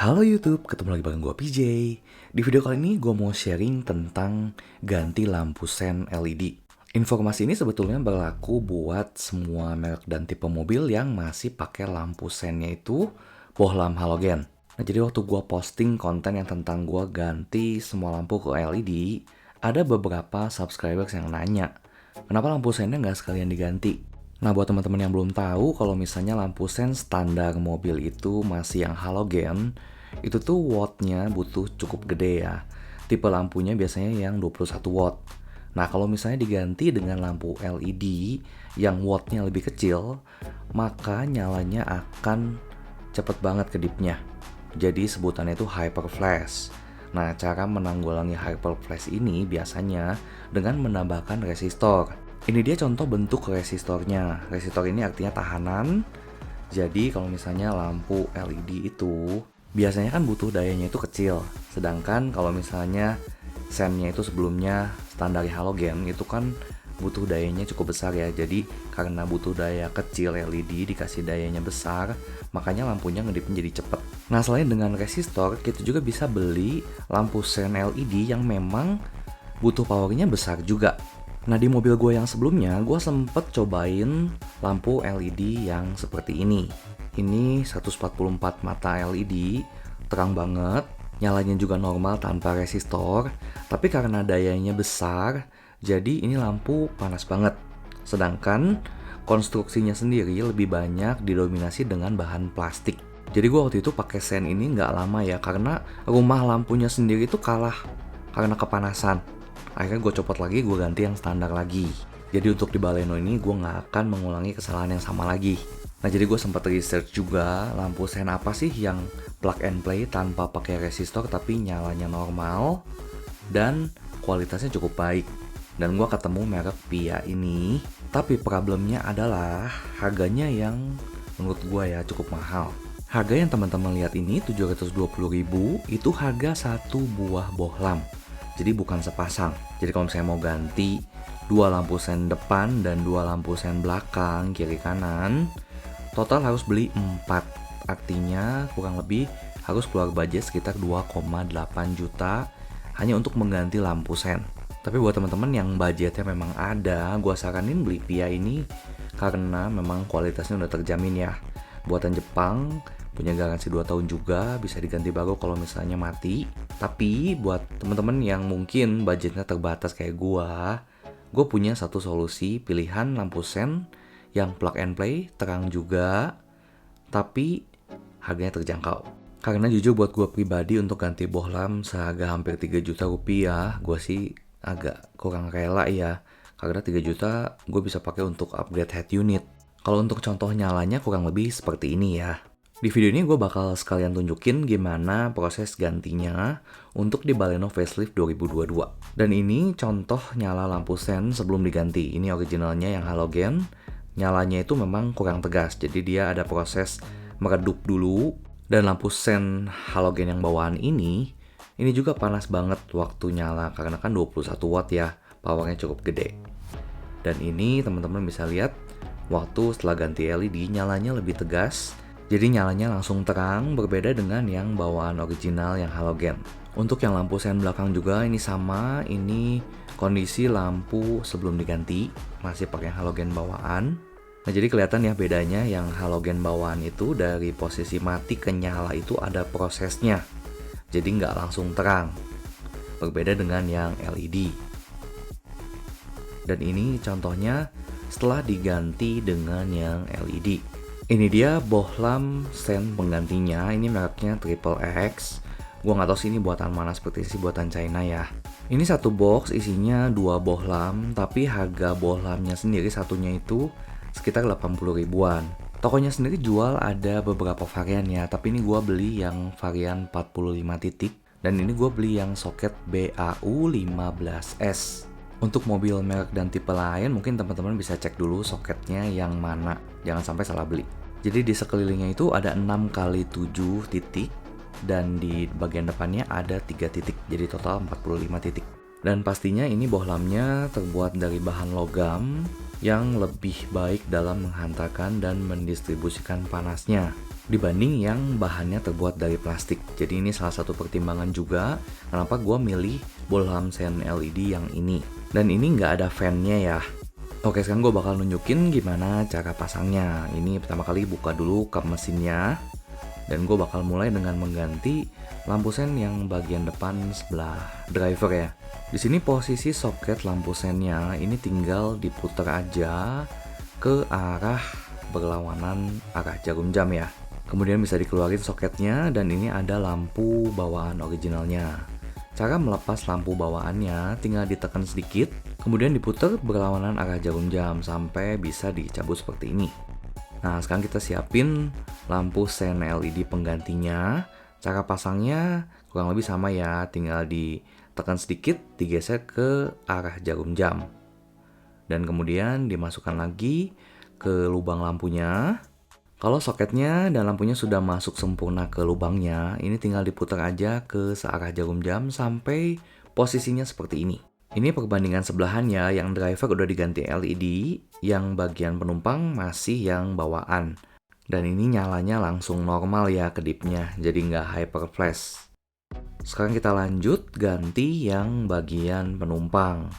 Halo YouTube, ketemu lagi bareng gue PJ. Di video kali ini gue mau sharing tentang ganti lampu sen LED. Informasi ini sebetulnya berlaku buat semua merek dan tipe mobil yang masih pakai lampu sennya itu bohlam halogen. Nah, jadi waktu gue posting konten yang tentang gue ganti semua lampu ke LED, ada beberapa subscribers yang nanya, kenapa lampu sennya nggak sekalian diganti? Nah, buat teman-teman yang belum tahu, kalau misalnya lampu sen standar mobil itu masih yang halogen, itu tuh wattnya butuh cukup gede ya. Tipe lampunya biasanya yang 21 watt. Nah, kalau misalnya diganti dengan lampu LED yang wattnya lebih kecil, maka nyalanya akan cepet banget kedipnya. Jadi sebutannya itu hyper flash. Nah, cara menanggulangi hyper flash ini biasanya dengan menambahkan resistor. Ini dia contoh bentuk resistornya. Resistor ini artinya tahanan. Jadi kalau misalnya lampu LED itu biasanya kan butuh dayanya itu kecil. Sedangkan kalau misalnya sennya itu sebelumnya standar halogen itu kan butuh dayanya cukup besar ya. Jadi karena butuh daya kecil LED dikasih dayanya besar, makanya lampunya ngedipnya jadi cepet. Nah, selain dengan resistor, kita juga bisa beli lampu sen LED yang memang butuh powernya besar juga. Nah, di mobil gue yang sebelumnya, gue sempet cobain lampu LED yang seperti ini. Ini 144 mata LED, terang banget, nyalanya juga normal tanpa resistor, tapi karena dayanya besar, jadi ini lampu panas banget. Sedangkan konstruksinya sendiri lebih banyak didominasi dengan bahan plastik. Jadi gue waktu itu pakai sen ini nggak lama ya, karena rumah lampunya sendiri itu kalah karena kepanasan. Akhirnya gue copot lagi, gue ganti yang standar lagi. Jadi untuk di Baleno ini gue gak akan mengulangi kesalahan yang sama lagi. Nah, jadi gue sempat research juga lampu sen apa sih yang plug and play tanpa pakai resistor tapi nyalanya normal dan kualitasnya cukup baik. Dan gue ketemu merek Pia ini. Tapi problemnya adalah harganya yang menurut gue ya cukup mahal. Harga yang teman-teman lihat ini 720.000 itu harga satu buah bohlam. Jadi bukan sepasang. Jadi kalau misalnya mau ganti 2 lampu sen depan dan 2 lampu sen belakang kiri kanan, total harus beli 4. Artinya kurang lebih harus keluar budget sekitar 2,8 juta hanya untuk mengganti lampu sen. Tapi buat teman-teman yang budgetnya memang ada, gua saranin beli Pia ini karena memang kualitasnya udah terjamin ya. Buatan Jepang, punya garansi 2 tahun juga, bisa diganti baru kalau misalnya mati. Tapi buat teman-teman yang mungkin budgetnya terbatas kayak gue punya satu solusi pilihan lampu sen yang plug and play, terang juga, tapi harganya terjangkau. Karena jujur buat gue pribadi untuk ganti bohlam seharga hampir 3 juta rupiah, gue sih agak kurang rela ya. Karena 3 juta gue bisa pakai untuk upgrade head unit. Kalau untuk contoh nyalanya kurang lebih seperti ini ya. Di video ini gue bakal sekalian tunjukin gimana proses gantinya untuk di Baleno Facelift 2022. Dan ini contoh nyala lampu sen sebelum diganti. Ini originalnya yang halogen. Nyalanya itu memang kurang tegas, jadi dia ada proses meredup dulu. Dan lampu sen halogen yang bawaan ini juga panas banget waktu nyala karena kan 21 watt ya, powernya cukup gede. Dan ini teman-teman bisa lihat waktu setelah ganti LED nyalanya lebih tegas. Jadi nyalanya langsung terang, berbeda dengan yang bawaan original yang halogen. Untuk yang lampu sen belakang juga ini sama, ini kondisi lampu sebelum diganti, masih pakai halogen bawaan. Nah, jadi kelihatan ya bedanya, yang halogen bawaan itu dari posisi mati ke nyala itu ada prosesnya. Jadi nggak langsung terang, berbeda dengan yang LED. Dan ini contohnya setelah diganti dengan yang LED. Ini dia bohlam sen penggantinya, ini mereknya Triple X. Gua nggak tahu sih ini buatan mana, seperti sih buatan China ya. Ini satu box isinya 2 bohlam, tapi harga bohlamnya sendiri satunya itu sekitar 80 ribuan. Tokonya sendiri jual ada beberapa varian ya, tapi ini gua beli yang varian 45 titik. Dan ini gua beli yang soket BAU15S. Untuk mobil merek dan tipe lain mungkin teman-teman bisa cek dulu soketnya yang mana, jangan sampai salah beli. Jadi di sekelilingnya itu ada 6x7 titik dan di bagian depannya ada 3 titik, jadi total 45 titik. Dan pastinya ini bohlamnya terbuat dari bahan logam yang lebih baik dalam menghantarkan dan mendistribusikan panasnya. dibanding yang bahannya terbuat dari plastik. Jadi ini salah satu pertimbangan juga kenapa gue milih bohlam sen LED yang ini. Dan ini nggak ada fan-nya ya. Oke, sekarang gue bakal nunjukin gimana cara pasangnya. Ini pertama kali buka dulu kap mesinnya. Dan gue bakal mulai dengan mengganti lampu sen yang bagian depan sebelah driver ya. Di sini posisi soket lampu sennya ini tinggal diputar aja ke arah berlawanan arah jarum jam ya. Kemudian bisa dikeluarin soketnya dan ini ada lampu bawaan originalnya. Cara melepas lampu bawaannya tinggal ditekan sedikit, kemudian diputar berlawanan arah jarum jam sampai bisa dicabut seperti ini. Nah, sekarang kita siapin lampu sen LED penggantinya. Cara pasangnya kurang lebih sama ya, tinggal ditekan sedikit, digeser ke arah jarum jam. Dan kemudian dimasukkan lagi ke lubang lampunya. Kalau soketnya dan lampunya sudah masuk sempurna ke lubangnya, ini tinggal diputar aja ke searah jarum jam sampai posisinya seperti ini. Ini perbandingan sebelahannya, yang driver udah diganti LED, yang bagian penumpang masih yang bawaan. Dan ini nyalanya langsung normal ya kedipnya, jadi nggak hyper flash. Sekarang kita lanjut ganti yang bagian penumpang.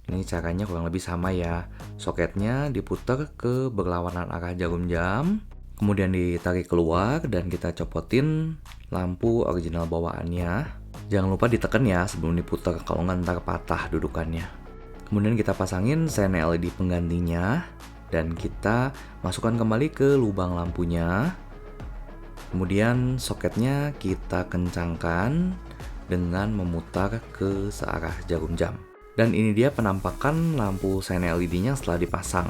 Ini caranya kurang lebih sama ya. Soketnya diputar ke berlawanan arah jarum jam, kemudian ditarik keluar dan kita copotin lampu original bawaannya. Jangan lupa ditekan ya sebelum diputar, kalau nggak ntar patah dudukannya. Kemudian kita pasangin sen LED penggantinya dan kita masukkan kembali ke lubang lampunya. Kemudian soketnya kita kencangkan dengan memutar ke searah jarum jam. Dan ini dia penampakan lampu sen LED-nya setelah dipasang.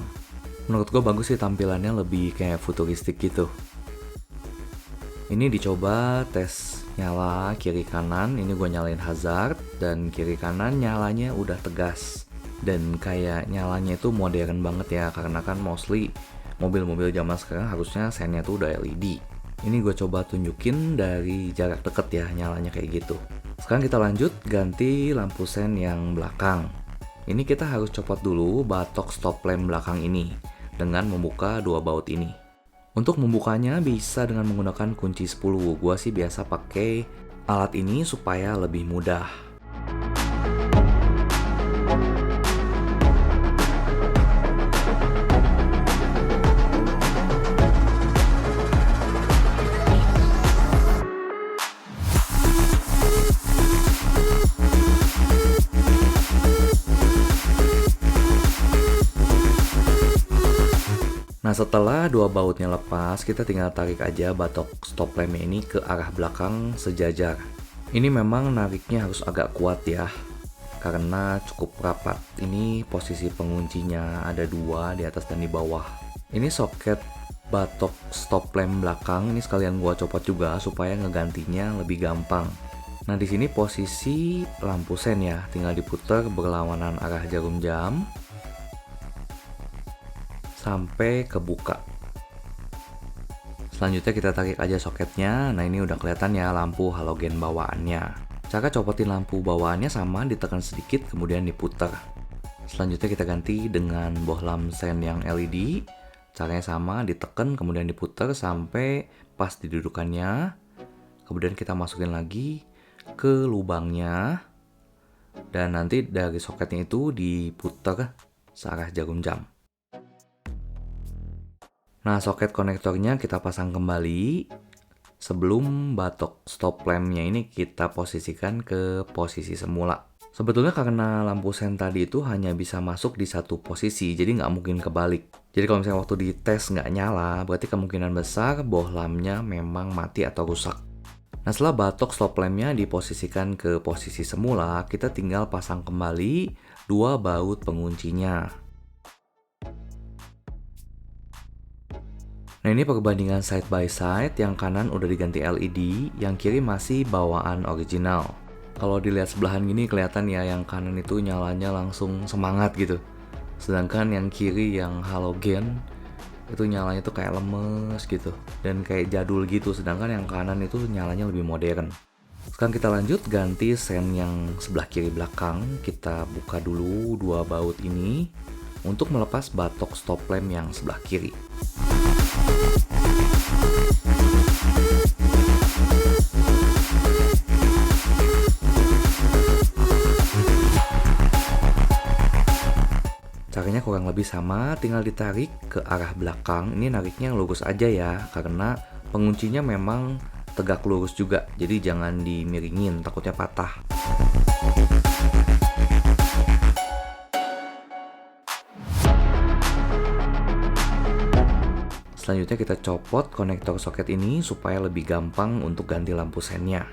Menurut gue bagus sih tampilannya, lebih kayak futuristik gitu. Ini dicoba tes nyala kiri kanan, ini gue nyalain hazard dan kiri kanan nyalanya udah tegas. Dan kayak nyalanya itu modern banget ya, karena kan mostly mobil-mobil zaman sekarang harusnya sennya tuh udah LED. Ini gue coba tunjukin dari jarak deket ya nyalanya kayak gitu. Sekarang kita lanjut ganti lampu sen yang belakang. Ini kita harus copot dulu batok stop lamp belakang ini dengan membuka dua baut ini. Untuk membukanya bisa dengan menggunakan kunci 10. Gua sih biasa pakai alat ini supaya lebih mudah. Nah, setelah dua bautnya lepas, kita tinggal tarik aja batok stop lampnya ini ke arah belakang sejajar. Ini memang nariknya harus agak kuat ya, karena cukup rapat. Ini posisi penguncinya ada dua, di atas dan di bawah. Ini soket batok stop lamp belakang, ini sekalian gua copot juga supaya ngegantinya lebih gampang. Nah, di sini posisi lampu sen ya, tinggal diputar berlawanan arah jarum jam sampai kebuka. Selanjutnya kita tarik aja soketnya. Nah, ini udah kelihatan ya lampu halogen bawaannya. Cara copotin lampu bawaannya sama, ditekan sedikit kemudian diputar. Selanjutnya kita ganti dengan bohlam sen yang LED. Caranya sama, ditekan kemudian diputar sampai pas didudukannya. Kemudian kita masukin lagi ke lubangnya. Dan nanti dari soketnya itu diputar searah jarum jam. Nah, soket konektornya kita pasang kembali. Sebelum batok stop lampnya ini kita posisikan ke posisi semula. Sebetulnya karena lampu sen tadi itu hanya bisa masuk di satu posisi, jadi nggak mungkin kebalik. Jadi kalau misalnya waktu dites nggak nyala, berarti kemungkinan besar bohlamnya memang mati atau rusak. Nah, setelah batok stop lampnya diposisikan ke posisi semula, kita tinggal pasang kembali dua baut penguncinya. Nah, ini perbandingan side by side, yang kanan udah diganti LED, yang kiri masih bawaan original. Kalau dilihat sebelahan gini kelihatan ya, yang kanan itu nyalanya langsung semangat gitu. Sedangkan yang kiri yang halogen itu nyalanya tuh kayak lemes gitu dan kayak jadul gitu, sedangkan yang kanan itu nyalanya lebih modern. Sekarang kita lanjut ganti sen yang sebelah kiri belakang. Kita buka dulu dua baut ini untuk melepas batok stop lamp yang sebelah kiri. lebih sama, tinggal ditarik ke arah belakang. Ini nariknya lurus aja ya, karena penguncinya memang tegak lurus juga, jadi jangan dimiringin, takutnya patah. Selanjutnya kita copot konektor soket ini supaya lebih gampang untuk ganti lampu sennya.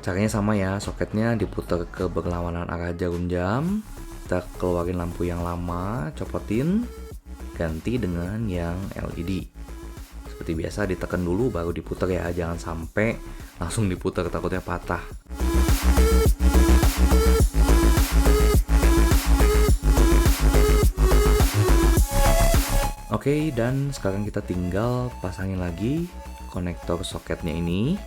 Caranya sama ya, soketnya diputar ke berlawanan arah jarum jam. Kita keluarin lampu yang lama, copotin, ganti dengan yang LED. Seperti biasa ditekan dulu baru diputar ya, jangan sampai langsung diputar takutnya patah. Oke, dan sekarang kita tinggal pasangin lagi konektor soketnya ini.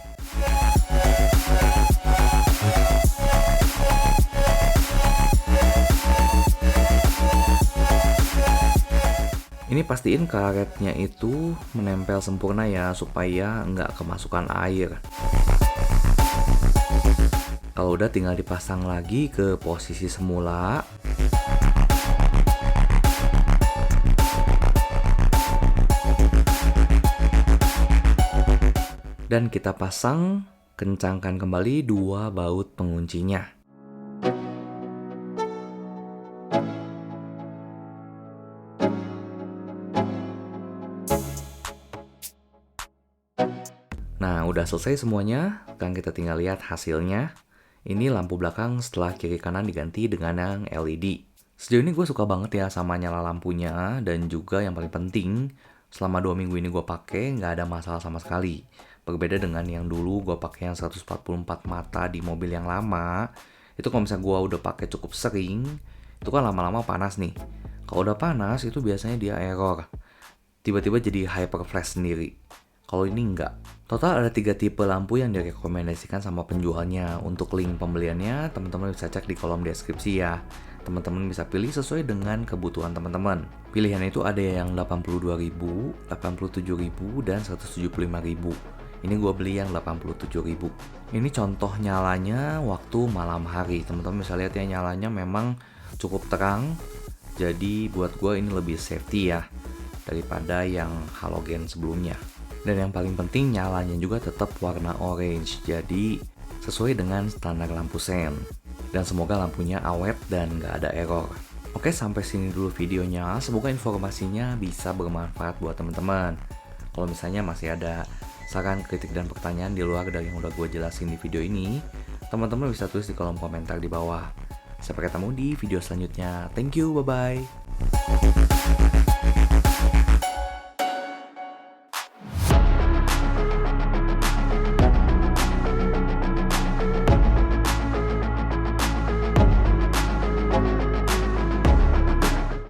Ini pastiin karetnya itu menempel sempurna ya, supaya nggak kemasukan air. Kalau udah tinggal dipasang lagi ke posisi semula. Dan kita pasang, kencangkan kembali dua baut penguncinya. Nah, udah selesai semuanya. Sekarang kita tinggal lihat hasilnya. Ini lampu belakang setelah kiri kanan diganti dengan yang LED. Sejauh ini gue suka banget ya sama nyala lampunya. Dan juga yang paling penting, selama 2 minggu ini gue pakai nggak ada masalah sama sekali. Berbeda dengan yang dulu gue pakai yang 144 mata di mobil yang lama. Itu kalau misalnya gue udah pakai cukup sering, itu kan lama-lama panas nih. Kalau udah panas itu biasanya dia error. Tiba-tiba jadi hyper flash sendiri. Kalau ini enggak. Total ada 3 tipe lampu yang direkomendasikan sama penjualnya. Untuk link pembeliannya, teman-teman bisa cek di kolom deskripsi ya. Teman-teman bisa pilih sesuai dengan kebutuhan teman-teman. Pilihannya itu ada yang 82.000, 87.000, dan 175.000. Ini gue beli yang 87.000. Ini contoh nyalanya waktu malam hari. Teman-teman bisa lihat ya, nyalanya memang cukup terang. Jadi buat gue ini lebih safety ya, daripada yang halogen sebelumnya. Dan yang paling penting nyalanya juga tetap warna orange, jadi sesuai dengan standar lampu sen. Dan semoga lampunya awet dan gak ada error. Oke, sampai sini dulu videonya. Semoga informasinya bisa bermanfaat buat teman-teman. Kalau misalnya masih ada saran, kritik, dan pertanyaan di luar dari yang udah gue jelasin di video ini, teman-teman bisa tulis di kolom komentar di bawah. Sampai ketemu di video selanjutnya. Thank you, bye-bye.